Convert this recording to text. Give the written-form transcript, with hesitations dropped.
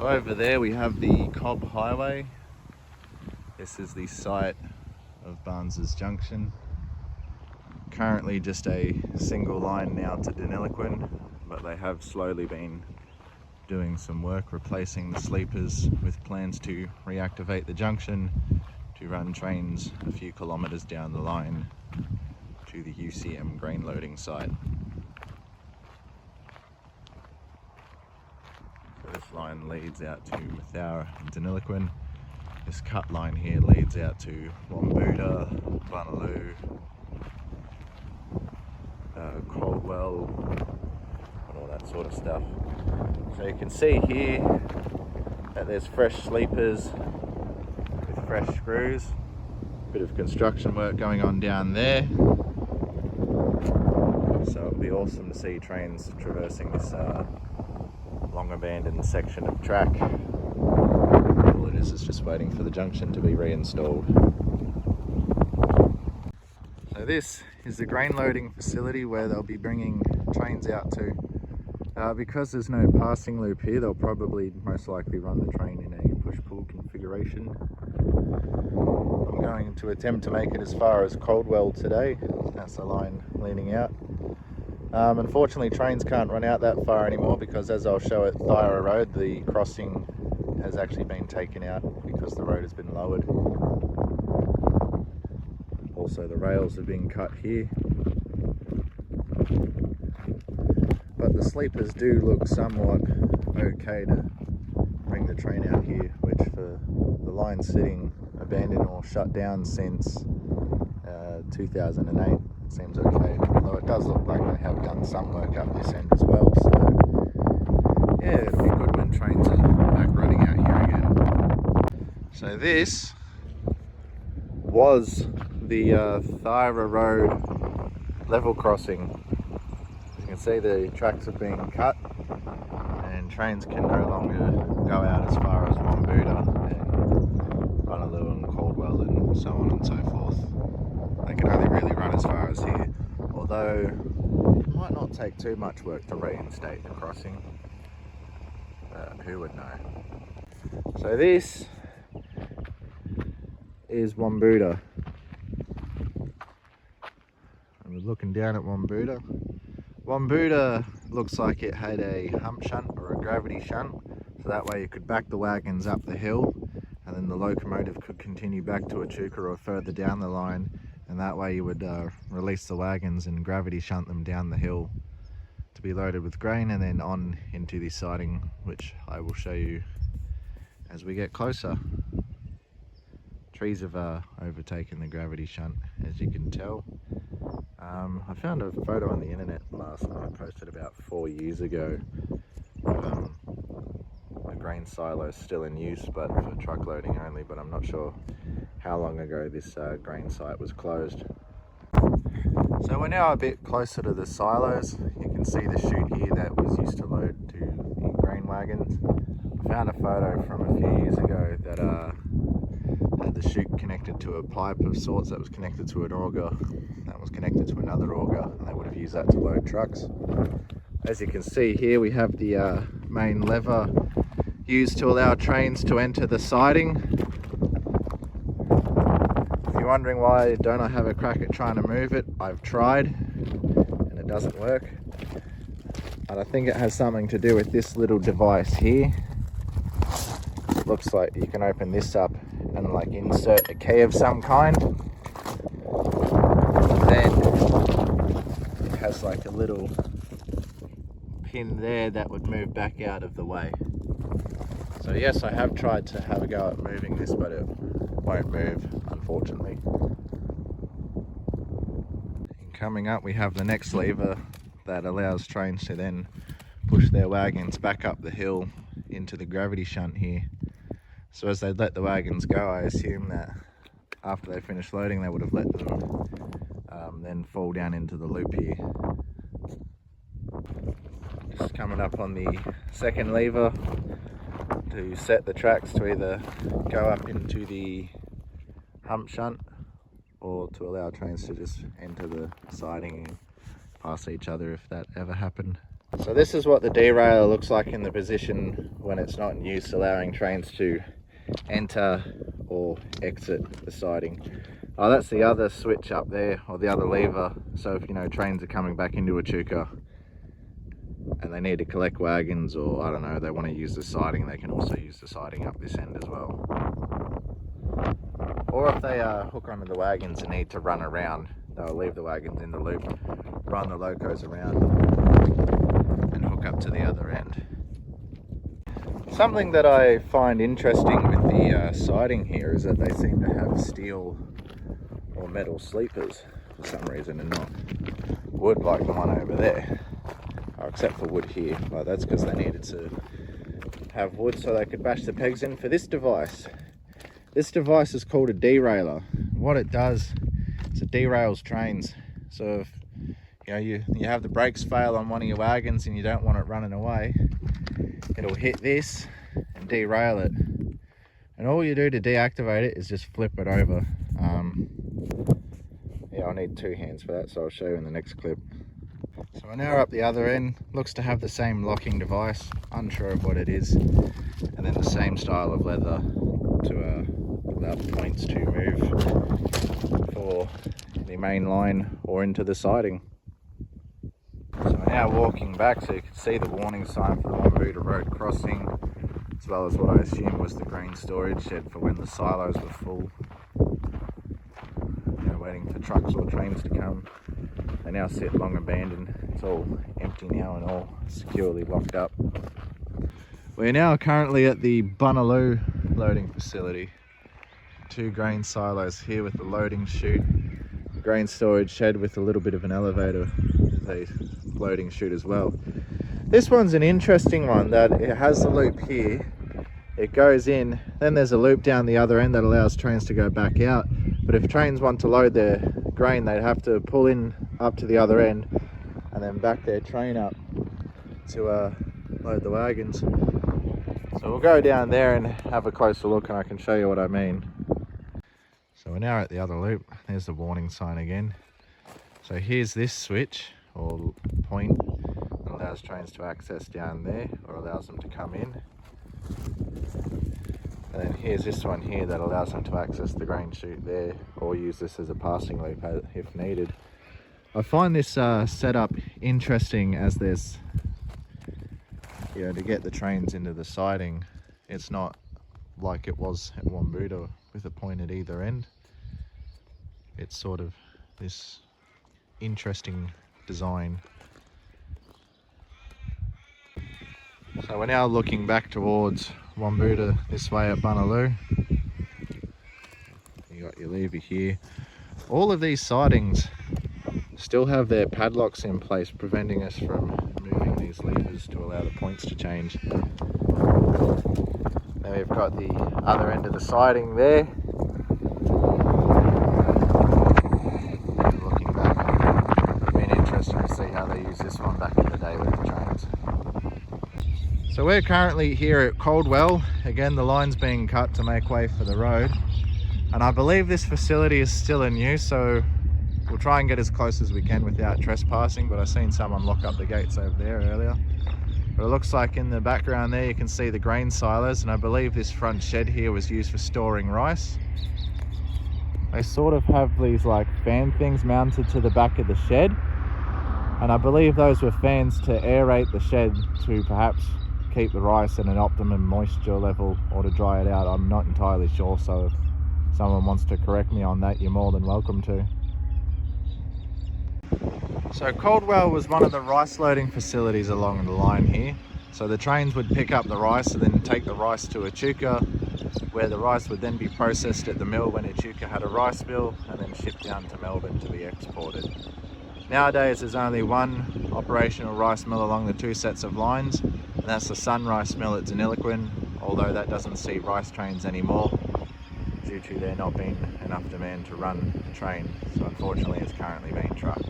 So over there we have the Cobb Highway. This is the site of Barnes's Junction. Currently just a single line now to Deniliquin, but they have slowly been doing some work replacing the sleepers with plans to reactivate the junction to run trains a few kilometres down the line to the UCM grain loading site. So this line leads out to Mathoura and Deniliquin. This cut line here leads out to Wambuda, Bunaloo, Caldwell, and all that sort of stuff. So you can see here that there's fresh sleepers with fresh screws. Bit of construction work going on down there. So it'll be awesome to see trains traversing this long abandoned section of track. All it is just waiting for the junction to be reinstalled. So this is the grain loading facility where they'll be bringing trains out to. Because there's no passing loop here, they'll probably most likely run the train in a push-pull configuration. I'm going to attempt to make it as far as Caldwell today. That's the line leaning out. Unfortunately, trains can't run out that far anymore because, as I'll show at Thyra Road, the crossing has actually been taken out because the road has been lowered. Also, the rails are being cut here. But the sleepers do look somewhat okay to bring the train out here, which for the line sitting abandoned or shut down since 2008 seems okay, although it does look like they have done some work up this end as well. So yeah, it'll be good when trains are back running out here again. So this was the Thyra Road level crossing. As you can see, the tracks have been cut and trains can no longer go out as far as Wambuda and Bunaloo and Caldwell and so on and so forth. They can only really run as far as here, although it might not take too much work to reinstate the crossing. Who would know? So this is Wambuda. And we're looking down at Wambuda. Wambuda looks like it had a hump shunt or a gravity shunt, so that way you could back the wagons up the hill and then the locomotive could continue back to Echuca or further down the line, and that way you would release the wagons and gravity shunt them down the hill to be loaded with grain and then on into the siding, which I will show you as we get closer. Trees have overtaken the gravity shunt, as you can tell. I found a photo on the internet last night, posted about 4 years ago. The grain silo is still in use, but for truck loading only, but I'm not sure how long ago this grain site was closed. So we're now a bit closer to the silos. You can see the chute here that was used to load to the grain wagons. I found a photo from a few years ago that had the chute connected to a pipe of sorts that was connected to an auger, that was connected to another auger, and they would have used that to load trucks. As you can see here, we have the main lever used to allow trains to enter the siding. If you're wondering why don't I have a crack at trying to move it, I've tried and it doesn't work. And I think it has something to do with this little device here. It looks like you can open this up and like insert a key of some kind. Then it has like a little pin there that would move back out of the way. So yes, I have tried to have a go at moving this, but it won't move, unfortunately. And coming up, we have the next lever that allows trains to then push their wagons back up the hill into the gravity shunt here. So as they let the wagons go, I assume that after they finish loading, they would have let them then fall down into the loop here. Just coming up on the second lever to set the tracks to either go up into the hump shunt or to allow trains to just enter the siding and pass each other if that ever happened. So this is what the derailer looks like in the position when it's not in use, allowing trains to enter or exit the siding. Oh, that's the other switch up there, or the other lever. So if, you know, trains are coming back into Echuca and they need to collect wagons, or I don't know, they want to use the siding, they can also use the siding up this end as well. Or if they hook onto the wagons and need to run around, they'll leave the wagons in the loop, run the locos around and hook up to the other end. Something that I find interesting with the siding here is that they seem to have steel or metal sleepers for some reason, and not wood like the one over there. Oh, except for wood here, but that's because they needed to have wood so they could bash the pegs in for this device. This device is called a derailer. What it does is it derails trains. So if you have the brakes fail on one of your wagons and you don't want it running away, it'll hit this and derail it. And all you do to deactivate it is just flip it over. Yeah, I'll need two hands for that, so I'll show you in the next clip. So we're now up the other end. Looks to have the same locking device, unsure of what it is, and then the same style of leather to allow the points to move for the main line or into the siding. So we're now walking back, so you can see the warning sign for the Wambuda Road crossing, as well as what I assume was the grain storage shed for when the silos were full. Waiting for trucks or trains to come. They now sit long abandoned. It's all empty now and all securely locked up. We're now currently at the Bunaloo loading facility. Two grain silos here with the loading chute, the grain storage shed with a little bit of an elevator, the loading chute as well. This one's an interesting one, that it has the loop here, it goes in, then there's a loop down the other end that allows trains to go back out. But if trains want to load their grain, they'd have to pull in up to the other end and then back their train up to load the wagons. So we'll go down there and have a closer look and I can show you what I mean. So we're now at the other loop. There's the warning sign again. So here's this switch or point that allows trains to access down there, or allows them to come in. And then here's this one here that allows them to access the grain chute there, or use this as a passing loop if needed. I find this setup interesting, as there's, to get the trains into the siding, it's not like it was at Wambuda with a point at either end. It's sort of this interesting design. So we're now looking back towards Wambuda this way at Bunaloo. You got your lever here. All of these sidings still have their padlocks in place, preventing us from moving these levers to allow the points to change. Now we've got the other end of the siding there. Looking back, it's been interesting to see how they use this one back in the day with the trains. So we're currently here at Caldwell. Again, the line's being cut to make way for the road. And I believe this facility is still in use, so we'll try and get as close as we can without trespassing, but I've seen someone lock up the gates over there earlier. But it looks like in the background there you can see the grain silos, and I believe this front shed here was used for storing rice. They sort of have these like fan things mounted to the back of the shed, and I believe those were fans to aerate the shed to perhaps keep the rice at an optimum moisture level, or to dry it out. I'm not entirely sure, so if someone wants to correct me on that, you're more than welcome to. So Caldwell was one of the rice loading facilities along the line here. So the trains would pick up the rice and then take the rice to Echuca, where the rice would then be processed at the mill when Echuca had a rice mill, and then shipped down to Melbourne to be exported. Nowadays there's only one operational rice mill along the two sets of lines, and that's the Sun Rice Mill at Deniliquin, although that doesn't see rice trains anymore due to there not being enough demand to run the train, so unfortunately it's currently being trucked.